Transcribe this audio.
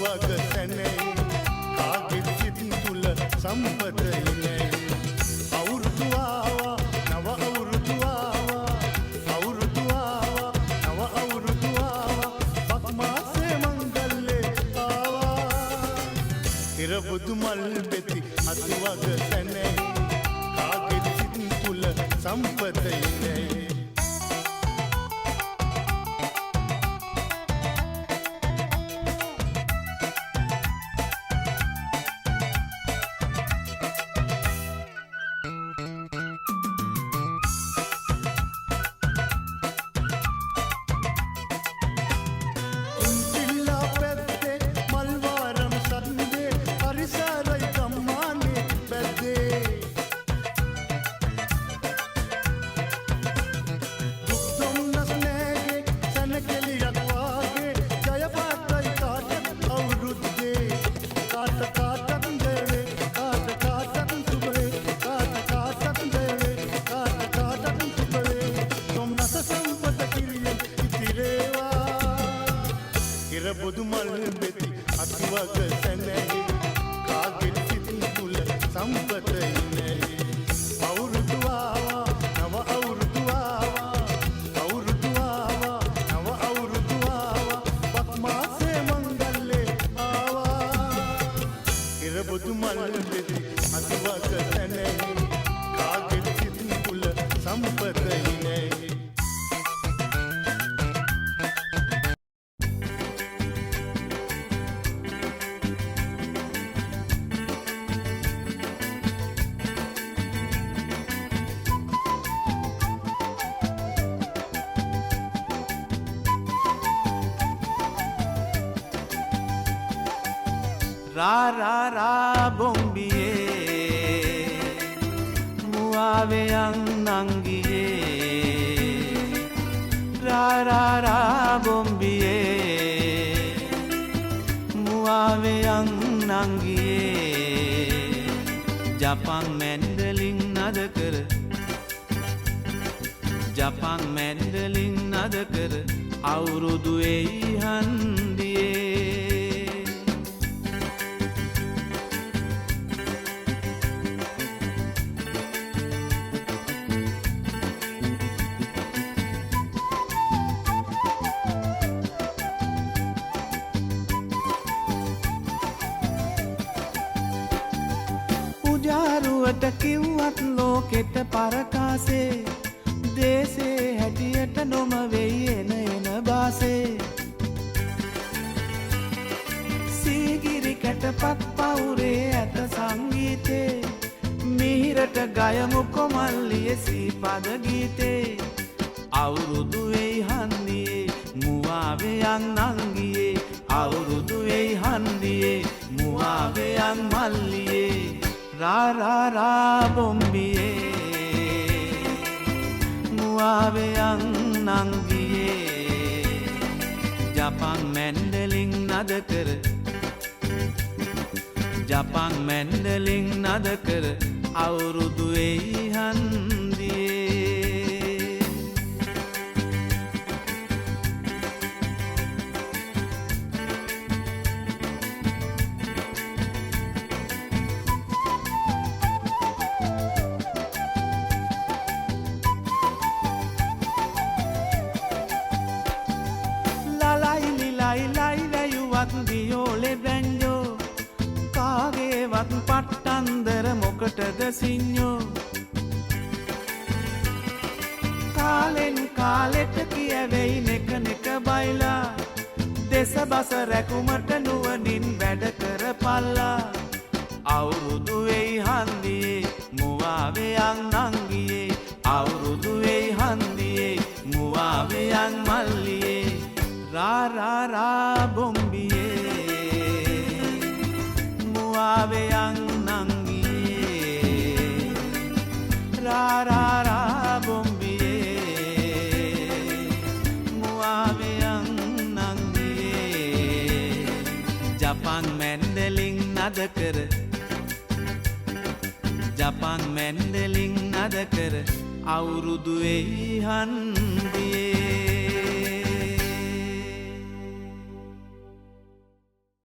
අතුවක සැනෙයි කාගෙත් සිත් තුල සම්පත ඉනෙයි අවුරුදු ආවා නව අවුරුදු ආවා අවුරුදු ආවා නව අවුරුදු ආවා බක් මාසේ මංගල්ලේ ආවා ඉර බුදු මල් පෙති අතුවක සැනෙයි කාගෙත් සිත් තුල සම්පත ඉනෙයි බුදු මල් බෙති අතුවක සැනෙහි කාගෙත් සිත් තුල සම්පත ඉනෙහි අවුරුදු ආවා නව අවුරුදු ආවා අවුරුදු ආවා නව අවුරුදු ආවා බක් මාසේ මංගල්ලේ ආවා ඉර බුදු මල් බෙති අතුවක සැනෙහි කාගෙත් සිත් තුල සම්පත ඉනෙහි रा रा रा bombiye muave yang nangiye ra ra ra bombiye muave yang nangiye Japan mandolin nadakar Japan mandolin nadakar අවුරුදු එයි හන්දියේ උජාරුවට කිව්වත් ලෝකෙට පරකාසේ දේසේ හැටියට නොම වෙයි එන බාසේ සීගිරි කැටපත් පවුරේ ඇත සංගීතේ මිහිරට ගයමු කොමල්ලිය සීපද ගීතේ අවුරුදු වෙයි හන්දියේ මුවාවෙයන් නංගියේ අවුරුදු වෙයි හන්දියේ මුවාවෙයන් මල්ලියේ रा रा रा bombiye muaveyan nangiye Japan mandolin nadakar Japan mandolin nadakar අවුරුදු එයි හන්දියේ වියෝලෙ බැන්ජෝ කාගේවත් පට්ටන්දර මොකටද සිං්ඥෝ කාලෙන් කාලෙට කියවෙයි නෙක නෙක බයිලා දෙස බස රැකුමට නුවනින් වැඩ කර පල්ලා අවුරුදු වෙයි හන්දියේ මුවාවෙයන් නංගියේ අවුරුදු වෙයි හන්දියේ මුවාවෙයන් මල්ලියේ रा रा रा bombiye muaveyan nangiye ra ra ra bombiye muaveyan nangiye Japan mandolin nadakar Japan mandolin nadakar අවුරුදු එයි හන්දියේ